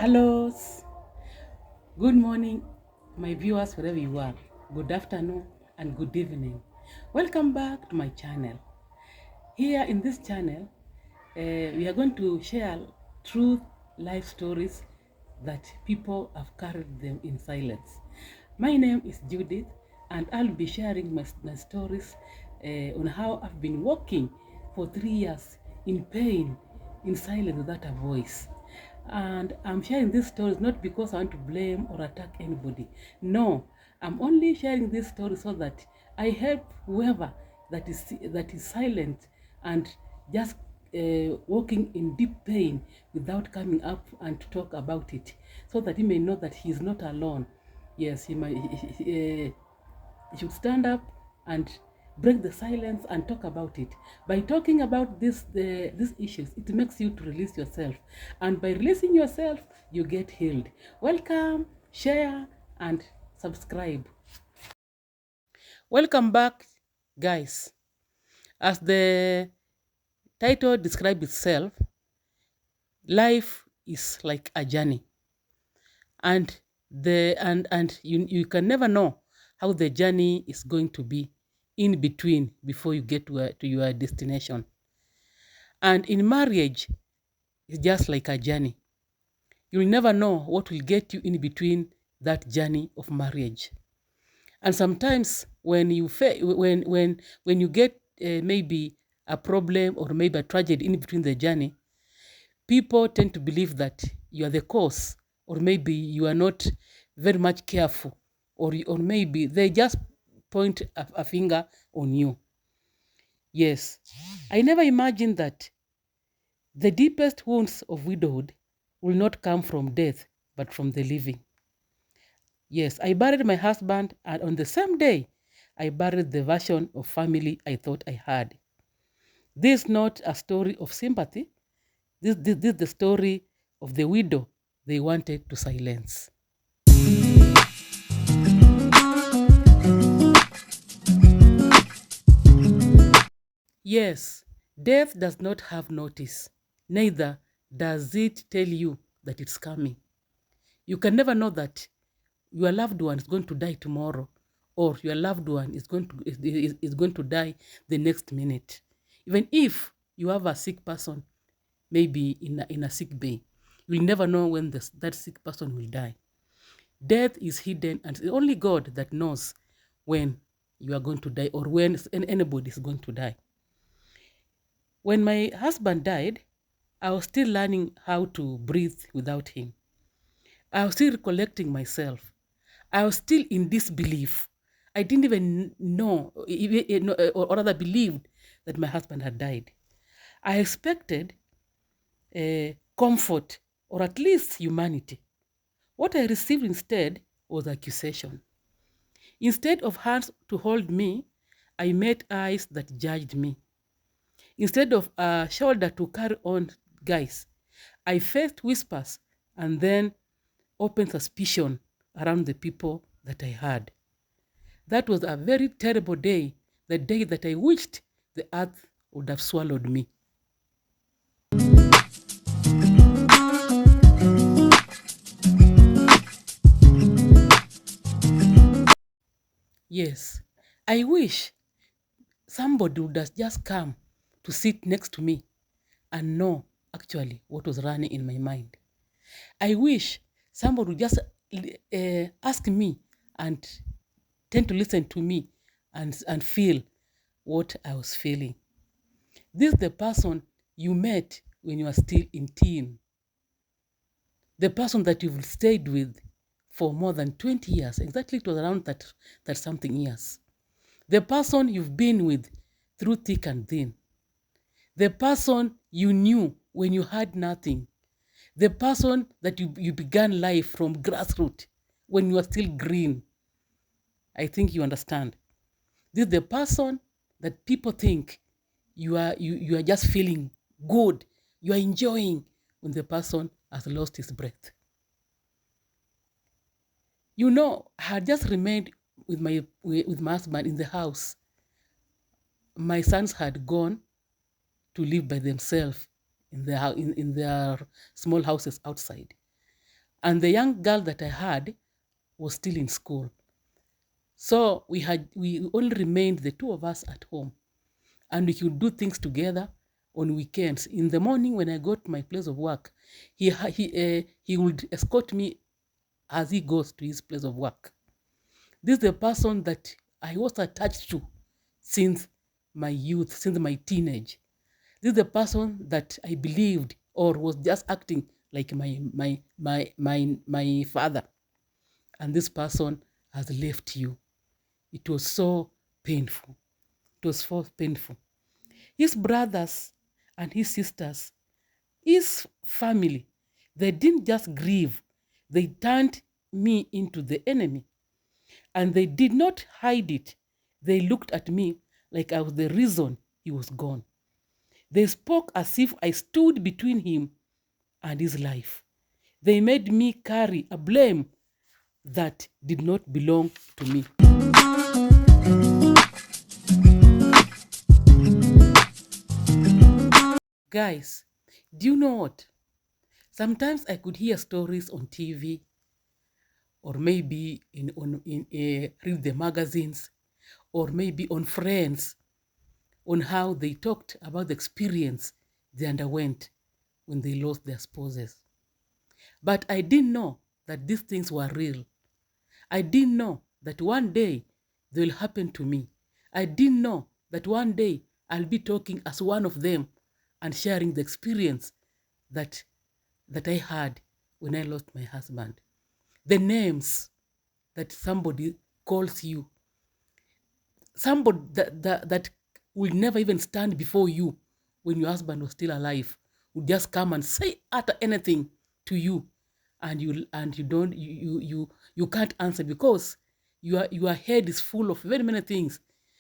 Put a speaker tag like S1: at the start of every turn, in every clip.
S1: Hello, good morning, my viewers, wherever you are. Good afternoon and good evening. Welcome back to my channel. Here in this channel, we are going to share true life stories that people have carried them in silence. My name is Judith, and I'll be sharing my stories on how I've been walking for 3 years in pain, in silence without a voice. And I'm sharing these stories not because I want to blame or attack anybody. No, I'm only sharing this story so that I help whoever that is silent and just walking in deep pain without coming up and to talk about it, so that he may know that he is not alone. Yes, he should stand up and break the silence and talk about it. By talking about these issues, it makes you to release yourself, and by releasing yourself, you get healed. Welcome, share, and subscribe. Welcome back, guys. As the title describes itself, life is like a journey, and you can never know how the journey is going to be in between before you get to your destination. And in marriage, it's just like a journey. You'll never know what will get you in between that journey of marriage. And sometimes when you get maybe a problem or maybe a tragedy in between the journey, people tend to believe that you are the cause, or maybe you are not very much careful, or maybe they just point a finger on you. Yes, I never imagined that the deepest wounds of widowhood will not come from death, but from the living. Yes, I buried my husband, and on the same day, I buried the version of family I thought I had. This is not a story of sympathy. This is the story of the widow they wanted to silence. Yes, death does not have notice. Neither does it tell you that it's coming. You can never know that your loved one is going to die tomorrow, or your loved one is going to die the next minute. Even if you have a sick person, maybe in a sick bay, you will never know when that sick person will die. Death is hidden, and it's only God that knows when you are going to die, or when anybody is going to die. When my husband died, I was still learning how to breathe without him. I was still recollecting myself. I was still in disbelief. I didn't even know, or rather believed that my husband had died. I expected comfort, or at least humanity. What I received instead was accusation. Instead of hands to hold me, I met eyes that judged me. Instead of a shoulder to carry on, guys, I faced whispers and then open suspicion around the people that I had. That was a very terrible day, the day that I wished the earth would have swallowed me. Yes, I wish somebody would have just come to sit next to me and know actually what was running in my mind. I wish somebody would just ask me and tend to listen to me and feel what I was feeling. This is the person you met when you are still in teen. The person that you've stayed with for more than 20 years. Exactly, it was around that something years. The person you've been with through thick and thin. The person you knew when you had nothing. The person that you began life from grassroots when you are still green. I think you understand. This is the person that people think you are just feeling good. You are enjoying when the person has lost his breath. I had just remained with my husband in the house. My sons had gone to live by themselves in their small houses outside. And the young girl that I had was still in school. So we only remained the two of us at home, and we could do things together on weekends. In the morning when I got to my place of work, he would escort me as he goes to his place of work. This is the person that I was attached to since my youth, since my teenage. This is the person that I believed or was just acting like my father. And this person has left you. It was so painful. It was so painful. His brothers and his sisters, his family, they didn't just grieve, they turned me into the enemy. And they did not hide it. They looked at me like I was the reason he was gone. They spoke as if I stood between him and his life. They made me carry a blame that did not belong to me. Guys, do you know what? Sometimes I could hear stories on TV or maybe read the magazines or maybe on friends on how they talked about the experience they underwent when they lost their spouses. But I didn't know that these things were real. I didn't know that one day they will happen to me. I didn't know that one day I'll be talking as one of them and sharing the experience that I had when I lost my husband. The names that somebody calls you, somebody that will never even stand before you when your husband was still alive, would just come and say utter anything to you, and you don't you can't answer because your head is full of very many things.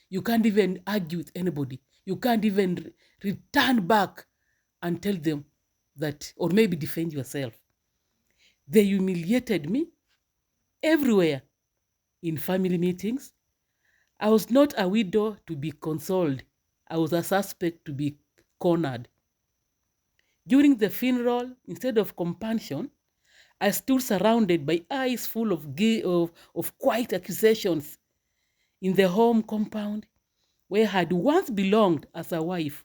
S1: You can't even argue with anybody. You can't even return back and tell them that, or maybe defend yourself. They humiliated me everywhere, in family meetings. I was not a widow to be consoled. I was a suspect to be cornered. During the funeral, instead of compassion, I stood surrounded by eyes full of quiet accusations. In the home compound, where I had once belonged as a wife,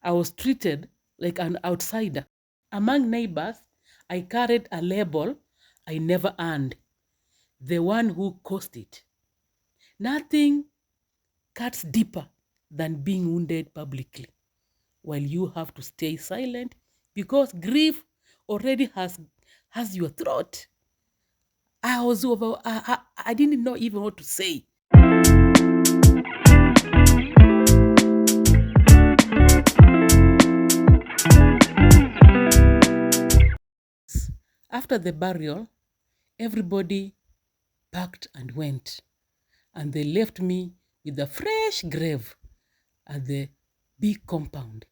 S1: I was treated like an outsider. Among neighbors, I carried a label I never earned, the one who caused it. Nothing cuts deeper than being wounded publicly, while you have to stay silent because grief already has your throat. I was over. I didn't know even what to say. After the burial, everybody packed and went, and they left me with a fresh grave at the big compound,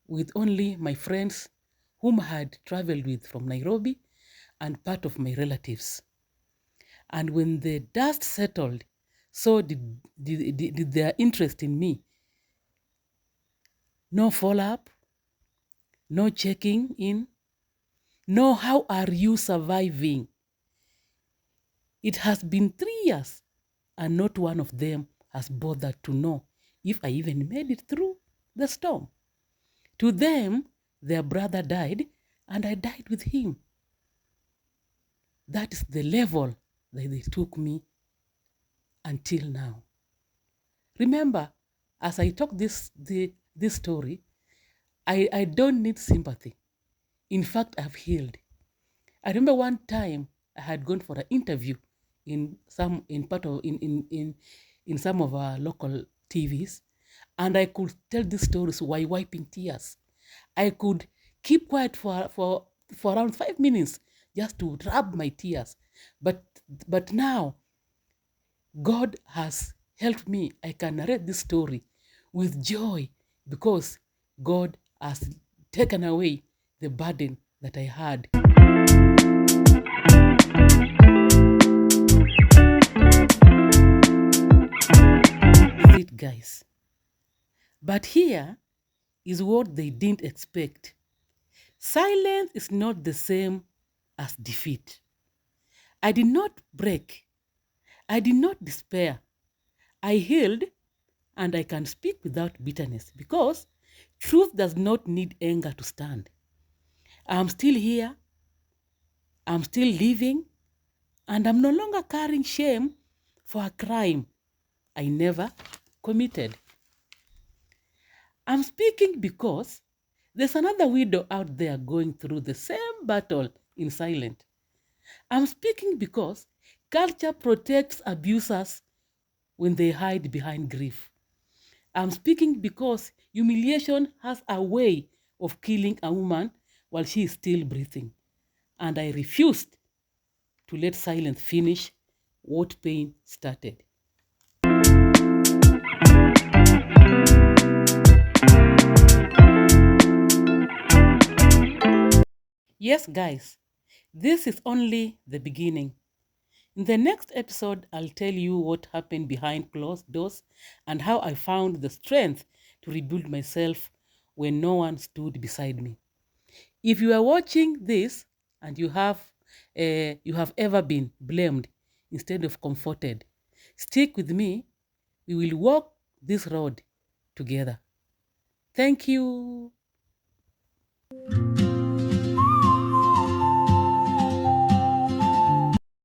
S1: with only my friends whom I had traveled with from Nairobi and part of my relatives. And when the dust settled, so did their interest in me. No follow-up, no checking in, no how are you surviving. It has been 3 years and not one of them has bothered to know if I even made it through the storm. To them, their brother died and I died with him. That is the level that they took me until now. Remember, as I talk this story, I don't need sympathy. In fact, I've healed. I remember one time I had gone for an interview in some of our local TVs, and I could tell these stories while wiping tears. I could keep quiet for around 5 minutes just to rub my tears. But now God has helped me. I can narrate this story with joy because God has taken away the burden that I had. That's it, guys. But here is what they didn't expect. Silence is not the same as defeat. I did not break. I did not despair. I healed, and I can speak without bitterness because truth does not need anger to stand. I'm still here. I'm still living, and I'm no longer carrying shame for a crime I never committed. I'm speaking because there's another widow out there going through the same battle in silence. I'm speaking because culture protects abusers when they hide behind grief. I'm speaking because humiliation has a way of killing a woman while she is still breathing. And I refused to let silence finish what pain started. Yes, guys, this is only the beginning. In the next episode, I'll tell you what happened behind closed doors and how I found the strength to rebuild myself when no one stood beside me. If you are watching this and you have ever been blamed instead of comforted, stick with me. We will walk this road together. Thank you.